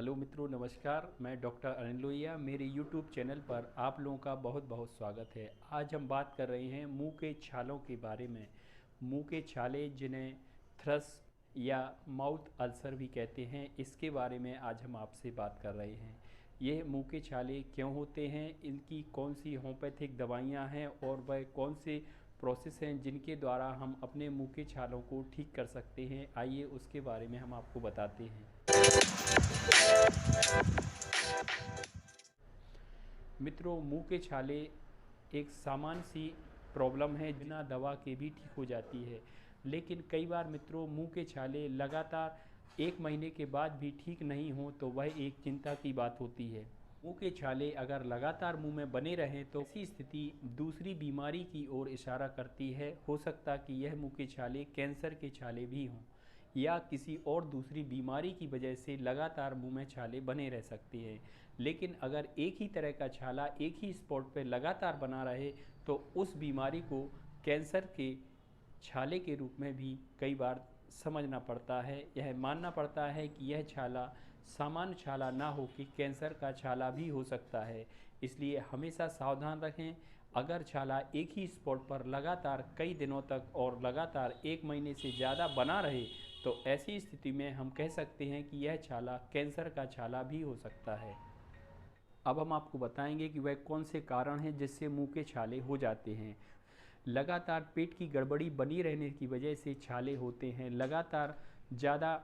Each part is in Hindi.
हेलो मित्रों, नमस्कार। मैं डॉक्टर अनिल लोहिया। मेरे यूट्यूब चैनल पर आप लोगों का बहुत बहुत स्वागत है। आज हम बात कर रहे हैं मुंह के छालों के बारे में। मुंह के छाले, जिन्हें थ्रस या माउथ अल्सर भी कहते हैं, इसके बारे में आज हम आपसे बात कर रहे हैं। ये मुंह के छाले क्यों होते हैं, इनकी कौन सी होम्योपैथिक दवाइयाँ हैं और वह कौन से प्रोसेस हैं जिनके द्वारा हम अपने मुंह के छालों को ठीक कर सकते हैं, आइए उसके बारे में हम आपको बताते हैं। मित्रों, मुंह के छाले एक सामान्य सी प्रॉब्लम है, बिना दवा के भी ठीक हो जाती है। लेकिन कई बार मित्रों, मुंह के छाले लगातार 1 महीने के बाद भी ठीक नहीं हो तो वह एक चिंता की बात होती है। मुंह के छाले अगर लगातार मुंह में बने रहें तो ऐसी स्थिति दूसरी बीमारी की ओर इशारा करती है। हो सकता कि यह मुंह के छाले कैंसर के छाले भी हों या किसी और दूसरी बीमारी की वजह से लगातार मुंह में छाले बने रह सकते हैं। लेकिन अगर एक ही तरह का छाला एक ही स्पॉट पर लगातार बना रहे तो उस बीमारी को कैंसर के छाले के रूप में भी कई बार समझना पड़ता है। यह मानना पड़ता है कि यह छाला सामान्य छाला ना हो कि कैंसर का छाला भी हो सकता है। इसलिए हमेशा सावधान रहें। अगर छाला एक ही स्पॉट पर लगातार कई दिनों तक और लगातार 1 महीने से ज़्यादा बना रहे तो ऐसी स्थिति में हम कह सकते हैं कि यह छाला कैंसर का छाला भी हो सकता है। अब हम आपको बताएंगे कि वह कौन से कारण हैं जिससे मुंह के छाले हो जाते हैं। लगातार पेट की गड़बड़ी बनी रहने की वजह से छाले होते हैं। लगातार ज़्यादा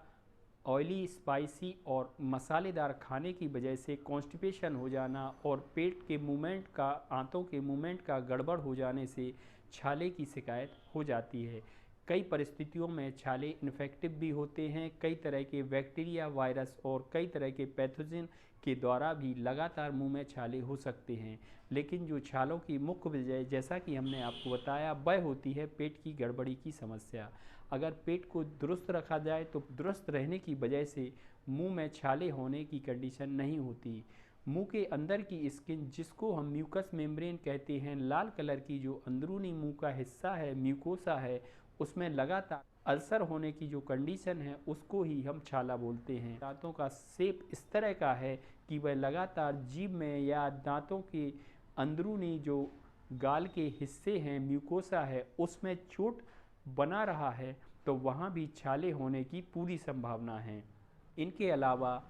ऑयली, स्पाइसी और मसालेदार खाने की वजह से कॉन्स्टिपेशन हो जाना और पेट के मूवमेंट का, आंतों के मूवमेंट का गड़बड़ हो जाने से छाले की शिकायत हो जाती है। कई परिस्थितियों में छाले इन्फेक्टिव भी होते हैं। कई तरह के बैक्टीरिया, वायरस और कई तरह के पैथोजन के द्वारा भी लगातार मुंह में छाले हो सकते हैं। लेकिन जो छालों की मुख्य वजह, जैसा कि हमने आपको बताया, वह होती है पेट की गड़बड़ी की समस्या। अगर पेट को दुरुस्त रखा जाए तो दुरुस्त रहने की वजह से मुंह में छाले होने की कंडीशन नहीं होती। मुंह के अंदर की स्किन, जिसको हम म्यूकस मेम्ब्रेन कहते हैं, लाल कलर की जो अंदरूनी मुंह का हिस्सा है, म्यूकोसा है, उसमें लगातार अल्सर होने की जो कंडीशन है उसको ही हम छाला बोलते हैं। दांतों का शेप इस तरह का है कि वह लगातार जीभ में या दांतों के अंदरूनी जो गाल के हिस्से हैं, म्यूकोसा है, उसमें चोट बना रहा है तो वहाँ भी छाले होने की पूरी संभावना है। इनके अलावा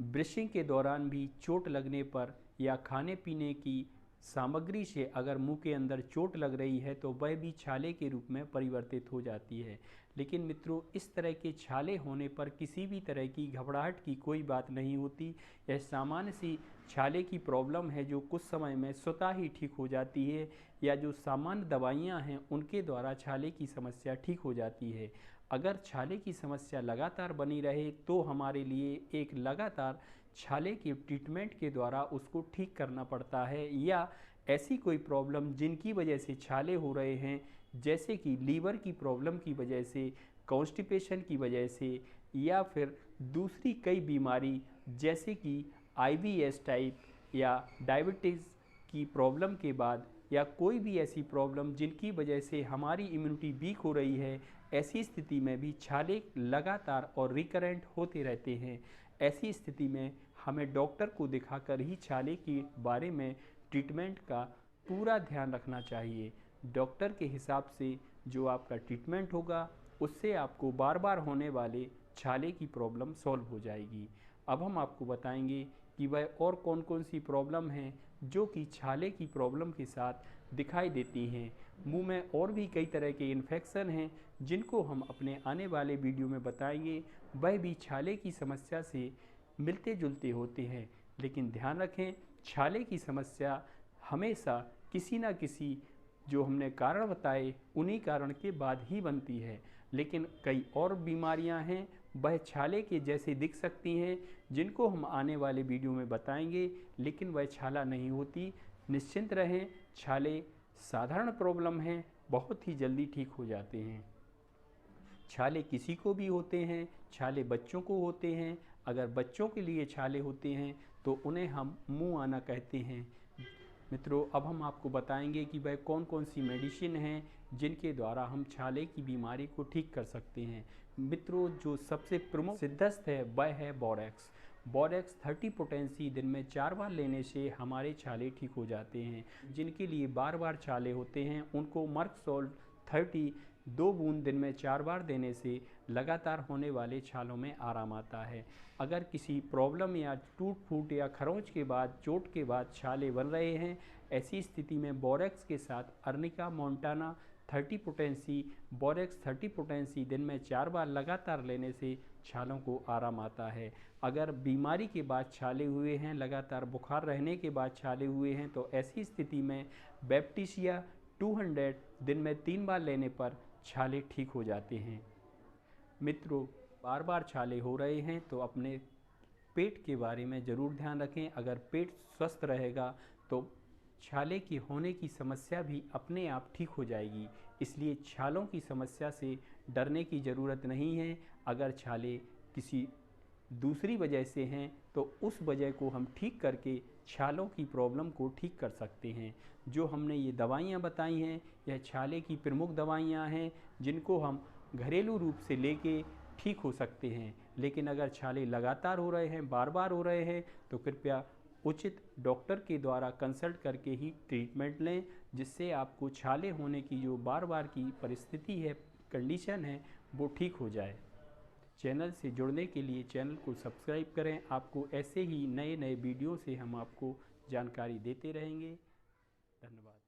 ब्रशिंग के दौरान भी चोट लगने पर या खाने पीने की सामग्री से अगर मुंह के अंदर चोट लग रही है तो वह भी छाले के रूप में परिवर्तित हो जाती है। लेकिन मित्रों, इस तरह के छाले होने पर किसी भी तरह की घबराहट की कोई बात नहीं होती। यह सामान्य सी छाले की प्रॉब्लम है जो कुछ समय में स्वतः ही ठीक हो जाती है, या जो सामान्य दवाइयाँ हैं उनके द्वारा छाले की समस्या ठीक हो जाती है। अगर छाले की समस्या लगातार बनी रहे तो हमारे लिए एक लगातार छाले के ट्रीटमेंट के द्वारा उसको ठीक करना पड़ता है। या ऐसी कोई प्रॉब्लम जिनकी वजह से छाले हो रहे हैं, जैसे कि लीवर की प्रॉब्लम की वजह से, कॉन्स्टिपेशन की वजह से, या फिर दूसरी कई बीमारी जैसे कि IBS टाइप या डायबिटीज़ की प्रॉब्लम के बाद, या कोई भी ऐसी प्रॉब्लम जिनकी वजह से हमारी इम्यूनिटी वीक हो रही है, ऐसी स्थिति में भी छाले लगातार और रिकरेंट होते रहते हैं। ऐसी स्थिति में हमें डॉक्टर को दिखाकर ही छाले के बारे में ट्रीटमेंट का पूरा ध्यान रखना चाहिए। डॉक्टर के हिसाब से जो आपका ट्रीटमेंट होगा उससे आपको बार बार होने वाले छाले की प्रॉब्लम सॉल्व हो जाएगी। अब हम आपको बताएंगे कि वह और कौन कौन सी प्रॉब्लम हैं जो कि छाले की प्रॉब्लम के साथ दिखाई देती हैं। मुंह में और भी कई तरह के इन्फेक्शन हैं जिनको हम अपने आने वाले वीडियो में बताएंगे। वह भी छाले की समस्या से मिलते जुलते होते हैं। लेकिन ध्यान रखें, छाले की समस्या हमेशा किसी न किसी जो हमने कारण बताए उन्हीं कारण के बाद ही बनती है। लेकिन कई और बीमारियां हैं, वह छाले के जैसे दिख सकती हैं, जिनको हम आने वाले वीडियो में बताएंगे, लेकिन वह छाला नहीं होती। निश्चिंत रहें, छाले साधारण प्रॉब्लम हैं, बहुत ही जल्दी ठीक हो जाते हैं। छाले किसी को भी होते हैं, छाले बच्चों को होते हैं। अगर बच्चों के लिए छाले होते हैं तो उन्हें हम मुंह आना कहते हैं। मित्रों, अब हम आपको बताएंगे कि वह कौन कौन सी मेडिसिन हैं जिनके द्वारा हम छाले की बीमारी को ठीक कर सकते हैं। मित्रों, जो सबसे प्रमुख सिद्धस्त है वह है बोरैक्स। बोरेक्स 30 पोटेंसी दिन में 4 बार लेने से हमारे छाले ठीक हो जाते हैं। जिनके लिए बार बार छाले होते हैं उनको मर्क सोल्ट 30 2 बूंद दिन में 4 बार देने से लगातार होने वाले छालों में आराम आता है। अगर किसी प्रॉब्लम या टूट फूट या खरोंच के बाद, चोट के बाद छाले बन रहे हैं, ऐसी स्थिति में बोरेक्स के साथ arnica montana 30 potency, borax 30 potency दिन में 4 बार लगातार लेने से छालों को आराम आता है। अगर बीमारी के बाद छाले हुए हैं, लगातार बुखार रहने के बाद छाले हुए हैं, तो ऐसी स्थिति में बैप्टिशिया 200 दिन में 3 बार लेने पर छाले ठीक हो जाते हैं। मित्रों, बार बार छाले हो रहे हैं तो अपने पेट के बारे में ज़रूर ध्यान रखें। अगर पेट स्वस्थ रहेगा तो छाले की होने की समस्या भी अपने आप ठीक हो जाएगी। इसलिए छालों की समस्या से डरने की ज़रूरत नहीं है। अगर छाले किसी दूसरी वजह से हैं तो उस वजह को हम ठीक करके छालों की प्रॉब्लम को ठीक कर सकते हैं। जो हमने ये दवाइयाँ बताई हैं, यह छाले की प्रमुख दवाइयाँ हैं जिनको हम घरेलू रूप से लेके ठीक हो सकते हैं। लेकिन अगर छाले लगातार हो रहे हैं, बार बार हो रहे हैं, तो कृपया उचित डॉक्टर के द्वारा कंसल्ट करके ही ट्रीटमेंट लें, जिससे आपको छाले होने की जो बार बार की परिस्थिति है, कंडीशन है, वो ठीक हो जाए। चैनल से जुड़ने के लिए चैनल को सब्सक्राइब करें। आपको ऐसे ही नए नए वीडियो से हम आपको जानकारी देते रहेंगे। धन्यवाद।